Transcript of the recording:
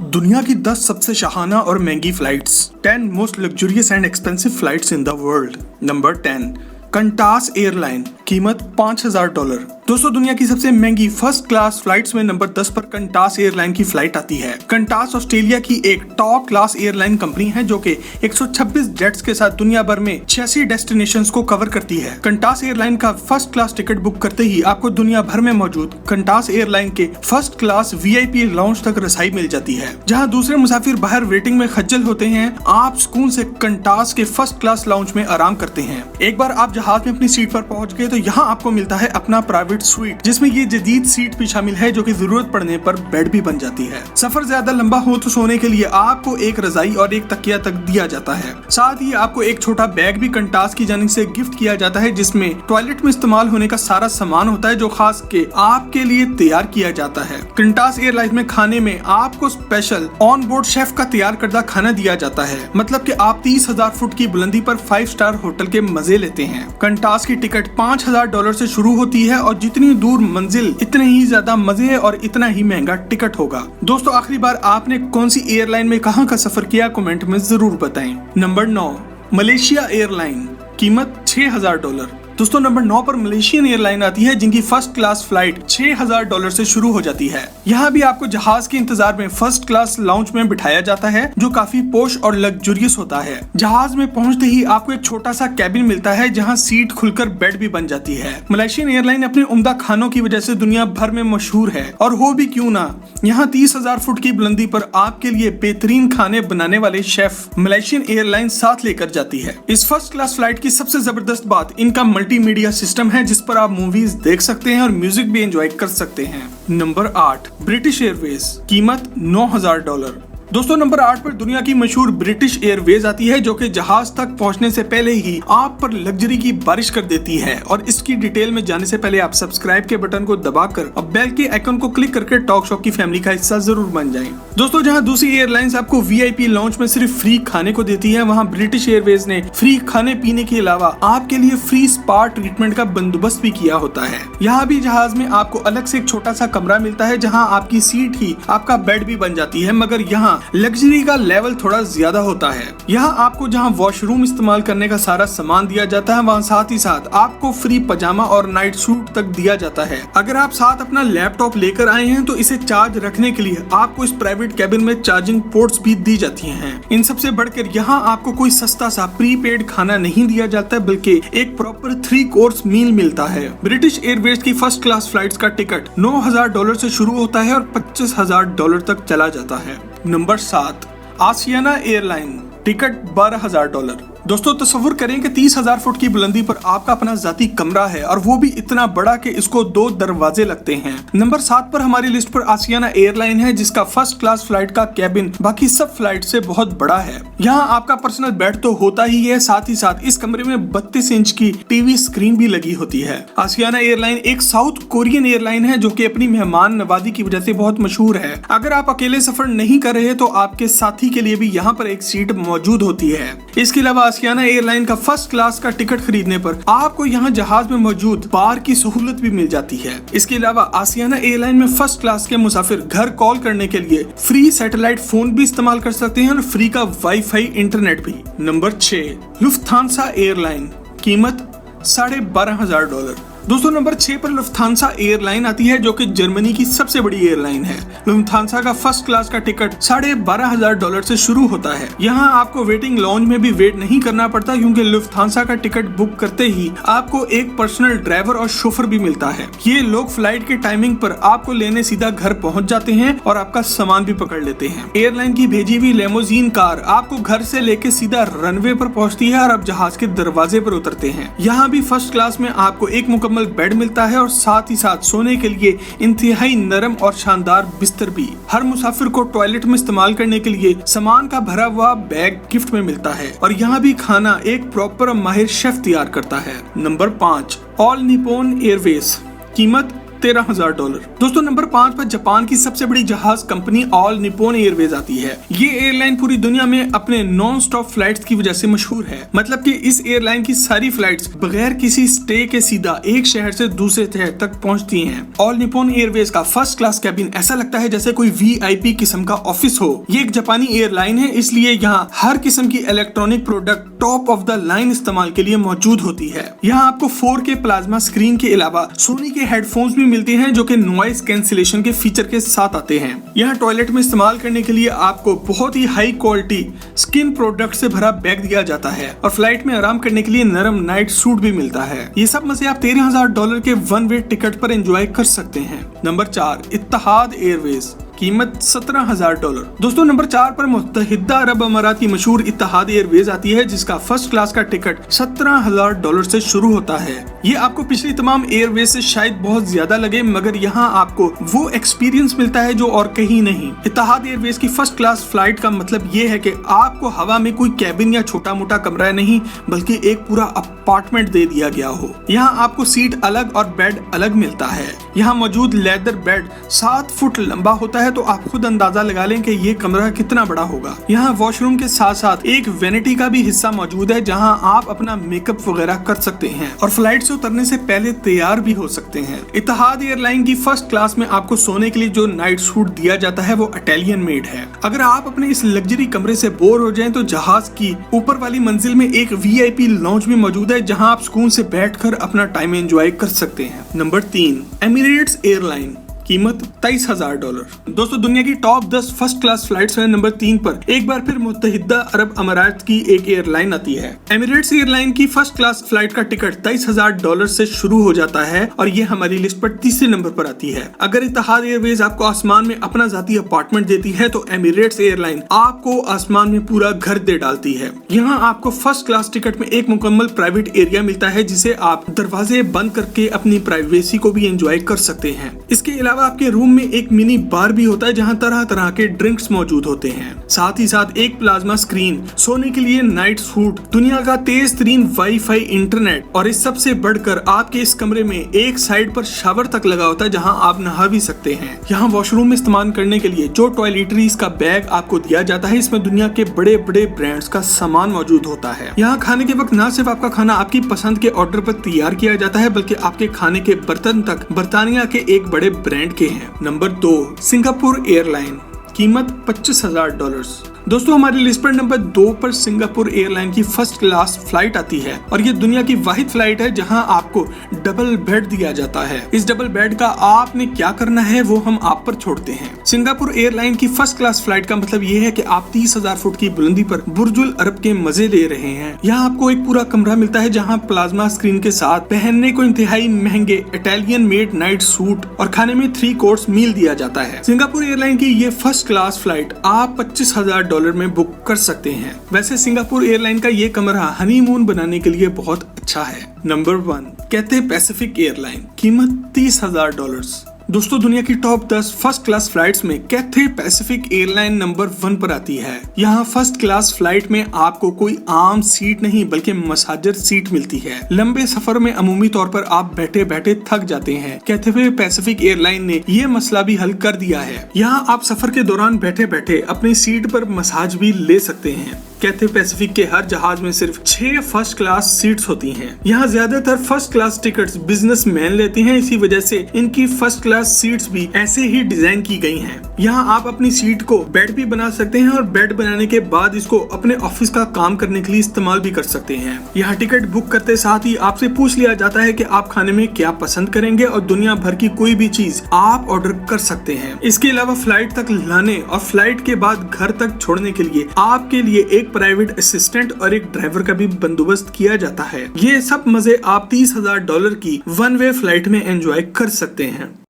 दुनिया की 10 सबसे शाहाना और महंगी flights. 10 most luxurious and expensive flights in the world. Number 10, class airline, कीमत $5000। दोस्तों, दुनिया की सबसे महंगी फर्स्ट क्लास फ्लाइट्स में नंबर 10 पर कलास एयरलाइन की फ्लाइट आती है। कलास ऑस्ट्रेलिया की एक टॉप क्लास एयरलाइन कंपनी है जो कि 126 जेट्स के साथ दुनिया भर में 86 डेस्टिनेशंस को कवर करती है। कलास एयरलाइन का फर्स्ट क्लास टिकट बुक करते ही आपको दुनिया भर में मौजूद कलास एयरलाइन के फर्स्ट क्लास VIP लाउंज तक रसाई मिल जाती है। जहां दूसरे मुसाफिर बाहर वेटिंग में खज्जल होते हैं, आप सुकून से कलास के फर्स्ट क्लास लाउंज में आराम करते हैं। एक बार आप जहाज में अपनी सीट पर पहुंच गए तो यहाँ आपको मिलता है अपना प्राइवेट स्वीट, जिसमें ये जदीद सीट भी शामिल है जो कि जरूरत पड़ने पर बेड भी बन जाती है। सफर ज्यादा लंबा हो तो सोने के लिए आपको एक रजाई और एक तकिया तक दिया जाता है। साथ ही आपको एक छोटा बैग भी कलास की जानिब से गिफ्ट किया जाता है, जिसमें टॉयलेट में इस्तेमाल होने का सारा सामान होता है जो खास के आपके लिए तैयार किया जाता है। कलास एयरलाइन में खाने में आपको स्पेशल ऑन बोर्ड शेफ का तैयार करदा खाना दिया जाता है। मतलब कि आप 30,000 फुट की बुलंदी पर 5 स्टार होटल के मजे लेते हैं। कलास की टिकट $5000 से शुरू होती है और जितनी दूर मंजिल इतने ही ज्यादा मजे और इतना ही महंगा टिकट होगा। दोस्तों, आखिरी बार आपने कौन सी एयरलाइन में कहां का सफर किया, कमेंट में जरूर बताएं। नंबर 9, मलेशिया एयरलाइन, कीमत $6000। दोस्तों, नंबर 9 पर मलेशियन एयरलाइन आती है जिनकी फर्स्ट क्लास फ्लाइट $6000 से शुरू हो जाती है। यहाँ भी आपको जहाज के इंतजार में फर्स्ट क्लास लाउंज में बिठाया जाता है जो काफी पोश और लग्जरियस होता है। जहाज में पहुंचते ही आपको एक छोटा सा कैबिन मिलता है जहाँ सीट खुलकर बेड भी बन जाती है। मलेशियन एयरलाइन अपने उम्दा खानों की वजह से दुनिया भर में मशहूर है, और हो भी क्यों ना, यहाँ 30,000 फुट की बुलंदी पर आपके लिए बेहतरीन खाने बनाने वाले शेफ मलेशियन एयरलाइन साथ लेकर जाती है। इस फर्स्ट क्लास फ्लाइट की सबसे जबरदस्त बात इनका मल्टीमीडिया सिस्टम है, जिस पर आप मूवीज देख सकते हैं और म्यूजिक भी एंजॉय कर सकते हैं। नंबर 8, ब्रिटिश एयरवेज, कीमत $9000। दोस्तों, नंबर 8 पर दुनिया की मशहूर ब्रिटिश एयरवेज आती है जो कि जहाज तक पहुंचने से पहले ही आप पर लग्जरी की बारिश कर देती है। और इसकी डिटेल में जाने से पहले आप सब्सक्राइब के बटन को दबाकर और बेल के आइकन को क्लिक करके टॉक शॉक की फैमिली का हिस्सा जरूर बन जाएं। दोस्तों, जहां दूसरी एयरलाइंस आपको VIP लाउंज में सिर्फ फ्री खाने को देती है, वहां ब्रिटिश एयरवेज ने फ्री खाने पीने के अलावा आपके लिए फ्री स्पा ट्रीटमेंट का बंदोबस्त भी किया होता है। यहाँ भी जहाज में आपको अलग से एक छोटा सा कमरा मिलता है जहाँ आपकी सीट ही आपका बेड भी बन जाती है, मगर यहाँ लग्जरी का लेवल थोड़ा ज्यादा होता है। यहाँ आपको जहाँ वॉशरूम इस्तेमाल करने का सारा सामान दिया जाता है, वहाँ साथ ही साथ आपको फ्री पजामा और नाइट सूट तक दिया जाता है। अगर आप साथ अपना लैपटॉप लेकर आए हैं तो इसे चार्ज रखने के लिए आपको इस प्राइवेट कैबिन में चार्जिंग पोर्ट्स भी दी जाती हैं। इन सबसे बढ़कर यहाँ आपको कोई सस्ता सा प्रीपेड खाना नहीं दिया जाता, बल्कि एक प्रॉपर 3 कोर्स मील मिलता है। ब्रिटिश एयरवेज की फर्स्ट क्लास फ्लाइट्स का टिकट $9000 से शुरू होता है और $25000 तक चला जाता है। Number 7, Asiana airline, ticket $12000। दोस्तों, तस्वुर करें कि 30,000 फुट की बुलंदी पर आपका अपना जाती कमरा है, और वो भी इतना बड़ा कि इसको 2 दरवाजे लगते हैं। नंबर 7 पर हमारी लिस्ट पर आसियाना एयरलाइन है जिसका फर्स्ट क्लास फ्लाइट का कैबिन बाकी सब फ्लाइट से बहुत बड़ा है। यहाँ आपका पर्सनल बेड तो होता ही है, साथ ही साथ इस कमरे में 32 इंच की टीवी स्क्रीन भी लगी होती है। आसियाना एयरलाइन एक साउथ कोरियन एयरलाइन है जो कि अपनी मेहमान नवाजी की वजह से बहुत मशहूर है। अगर आप अकेले सफर नहीं कर रहे तो आपके साथी के लिए भी यहाँ पर एक सीट मौजूद होती है। इसके अलावा आसियाना एयरलाइन का फर्स्ट क्लास का टिकट खरीदने पर आपको यहाँ जहाज में मौजूद बार की सहूलत भी मिल जाती है। इसके अलावा आसियाना एयरलाइन में फर्स्ट क्लास के मुसाफिर घर कॉल करने के लिए फ्री सैटेलाइट फोन भी इस्तेमाल कर सकते हैं और फ्री का वाईफाई इंटरनेट भी। नंबर 6, लुफ्थांसा एयरलाइन, कीमत $12500। दोस्तों, नंबर 6 पर लुफ्थांसा एयरलाइन आती है जो कि जर्मनी की सबसे बड़ी एयरलाइन है। लुफ्थांसा का फर्स्ट क्लास का टिकट $12500 से शुरू होता है। यहाँ आपको वेटिंग लाउंज में भी वेट नहीं करना पड़ता, क्योंकि लुफ्थांसा का टिकट बुक करते ही आपको एक पर्सनल ड्राइवर और शोफर भी मिलता है। ये लोग फ्लाइट के टाइमिंग पर आपको लेने सीधा घर पहुँच जाते हैं और आपका सामान भी पकड़ लेते हैं। एयरलाइन की भेजी हुई लेमोजीन कार आपको घर से लेके सीधा रनवे पर पहुँचती है और आप जहाज के दरवाजे पर उतरते हैं। यहाँ भी फर्स्ट क्लास में आपको एक बेड मिलता है और साथ ही साथ सोने के लिए इंतहाई नरम और शानदार बिस्तर भी। हर मुसाफिर को टॉयलेट में इस्तेमाल करने के लिए सामान का भरा हुआ बैग गिफ्ट में मिलता है, और यहाँ भी खाना एक प्रॉपर माहिर शेफ तैयार करता है। नंबर 5, ऑल निप्पॉन एयरवेज, कीमत $13,000। दोस्तों नंबर 5 पर जापान की सबसे बड़ी जहाज कंपनी ऑल निप्पन एयरवेज आती है। ये एयरलाइन पूरी दुनिया में अपने नॉन स्टॉप फ्लाइट्स की वजह से मशहूर है। मतलब कि इस एयरलाइन की सारी फ्लाइट्स बगैर किसी स्टे के सीधा एक शहर से दूसरे शहर तक पहुंचती हैं। ऑल निप्पन एयरवेज का फर्स्ट क्लास कैबिन ऐसा लगता है जैसे कोई VIP किस्म का ऑफिस हो। ये एक जापानी एयरलाइन है, इसलिए यहाँ हर किस्म की electronic product top of the line इस्तेमाल के लिए मौजूद होती है। यहाँ आपको 4K प्लाज्मा स्क्रीन के अलावा सोनी के हेडफोन्स भी मिलते हैं जो कि नॉइस कैंसिलेशन के फीचर के साथ आते हैं। यहाँ टॉयलेट में इस्तेमाल करने के लिए आपको बहुत ही हाई क्वालिटी स्किन प्रोडक्ट से भरा बैग दिया जाता है और फ्लाइट में आराम करने के लिए नरम नाइट सूट भी मिलता है। ये सब मजे आप $13,000 के वन वे टिकट पर एंजॉय कर सकते हैं। नंबर 4 इत्तेहाद एयरवेज, कीमत $17,000। दोस्तों नंबर 4 पर मुत्तहिदा अरब अमारात की मशहूर इत्तेहाद एयरवेज आती है जिसका फर्स्ट क्लास का टिकट $17,000 से शुरू होता है। ये आपको पिछली तमाम एयरवेज से शायद बहुत ज्यादा लगे, मगर यहाँ आपको वो एक्सपीरियंस मिलता है जो और कहीं नहीं। इत्तेहाद एयरवेज की फर्स्ट क्लास फ्लाइट का मतलब ये है कि आपको हवा में कोई कैबिन या छोटा मोटा कमरा नहीं बल्कि एक पूरा अपार्टमेंट दे दिया गया हो। यहाँ आपको सीट अलग और बेड अलग मिलता है। यहाँ मौजूद लेदर बेड 7 फुट लंबा होता है, तो आप खुद अंदाजा लगा लें कि ये कमरा कितना बड़ा होगा। यहाँ वॉशरूम के साथ साथ एक वेनिटी का भी हिस्सा मौजूद है जहाँ आप अपना मेकअप वगैरह कर सकते हैं और फ्लाइट से उतरने से पहले तैयार भी हो सकते हैं। इत्तेहाद एयरलाइन की फर्स्ट क्लास में आपको सोने के लिए जो नाइट सूट दिया जाता है वो इटालियन मेड है। अगर आप अपने इस लग्जरी कमरे से बोर हो जाएं तो जहाज की ऊपर वाली मंजिल में एक VIP लॉन्ज भी मौजूद है जहाँ आप सुकून से बैठकर अपना टाइम एंजॉय कर सकते हैं। नंबर 3 एमिरेट्स एयरलाइन, कीमत $23,000। दोस्तों दुनिया की टॉप 10 फर्स्ट क्लास फ्लाइट्स में नंबर 3 पर एक बार फिर मुत्तहिदा अरब अमारात की एक एयरलाइन आती है। एमिरेट्स एयरलाइन की फर्स्ट क्लास फ्लाइट का टिकट $23,000 से शुरू हो जाता है और ये हमारी लिस्ट पर तीसरे नंबर पर आती है। अगर इत्तेहाद एयरवेज आपको आसमान में अपना जाती अपार्टमेंट देती है तो एमिरेट्स एयरलाइन आपको आसमान में पूरा घर दे डालती है। यहाँ आपको फर्स्ट क्लास टिकट में एक मुकम्मल प्राइवेट एरिया मिलता है जिसे आप दरवाजे बंद करके अपनी प्राइवेसी को भी एंजॉय कर सकते हैं। इसके अलावा आपके रूम में एक मिनी बार भी होता है जहां तरह तरह के ड्रिंक्स मौजूद होते हैं। साथ ही साथ एक प्लाज्मा स्क्रीन, सोने के लिए नाइट सूट, दुनिया का तेज तरीन वाईफाई इंटरनेट और इस सबसे बढ़कर आपके इस कमरे में एक साइड पर शावर तक लगा होता है जहां आप नहा भी सकते हैं। यहाँ वॉशरूम में इस्तेमाल करने के लिए जो टॉयलेटरीज का बैग आपको दिया जाता है इसमें दुनिया के बड़े बड़े ब्रांड्स का सामान मौजूद होता है। यहाँ खाने के वक्त न सिर्फ आपका खाना आपकी पसंद के ऑर्डर पर तैयार किया जाता है बल्कि आपके खाने के बर्तन तक बर्तानिया के एक बड़े ब्रांड के हैं। नंबर 2 सिंगापुर एयरलाइन, कीमत $25,000। दोस्तों हमारी लिस्ट पर नंबर 2 पर सिंगापुर एयरलाइन की फर्स्ट क्लास फ्लाइट आती है और ये दुनिया की वाहिद फ्लाइट है जहां आपको डबल बेड दिया जाता है। इस डबल बेड का आपने क्या करना है वो हम आप पर छोड़ते हैं। सिंगापुर एयरलाइन की फर्स्ट क्लास फ्लाइट का मतलब ये है कि आप 30,000 फुट की बुलंदी पर बुर्जुल अरब के मजे ले रहे हैं। यहाँ आपको एक पूरा कमरा मिलता है जहाँ प्लाज्मा स्क्रीन के साथ पहनने को इंतहाई महंगे इटालियन मेड नाइट सूट और खाने में 3 कोर्स मील दिया जाता है। सिंगापुर एयरलाइन की ये फर्स्ट क्लास फ्लाइट आप $25,000 में बुक कर सकते हैं। वैसे सिंगापुर एयरलाइन का ये कमरा हनीमून बनाने के लिए बहुत अच्छा है। नंबर 1 कैथे पैसिफिक एयरलाइन, कीमत $30,000। दोस्तों दुनिया की टॉप 10 फर्स्ट क्लास फ्लाइट्स में कैथे पैसिफिक एयरलाइन नंबर 1 पर आती है। यहाँ फर्स्ट क्लास फ्लाइट में आपको कोई आम सीट नहीं बल्कि मसाजर सीट मिलती है। लंबे सफर में अमूमी तौर पर आप बैठे बैठे थक जाते हैं। कैथे पैसिफिक एयरलाइन ने ये मसला भी हल कर दिया है। यहाँ आप सफर के दौरान बैठे बैठे अपनी सीट पर मसाज भी ले सकते हैं। कैथे पैसिफिक के हर जहाज में सिर्फ 6 फर्स्ट क्लास सीट्स होती हैं। यहाँ ज्यादातर फर्स्ट क्लास टिकट्स बिजनेसमैन लेते हैं, इसी वजह से इनकी फर्स्ट क्लास सीट्स भी ऐसे ही डिजाइन की गई हैं। यहाँ आप अपनी सीट को बेड भी बना सकते हैं और बेड बनाने के बाद इसको अपने ऑफिस का काम करने के लिए इस्तेमाल भी कर सकते हैं। यहाँ टिकट बुक करते साथ ही आपसे पूछ लिया जाता है कि आप खाने में क्या पसंद करेंगे और दुनिया भर की कोई भी चीज आप ऑर्डर कर सकते हैं। इसके अलावा फ्लाइट तक लाने और फ्लाइट के बाद घर तक छोड़ने के लिए आपके लिए एक प्राइवेट असिस्टेंट और एक ड्राइवर का भी बंदोबस्त किया जाता है। ये सब मजे आप $30,000 की वन वे फ्लाइट में एंजॉय कर सकते हैं।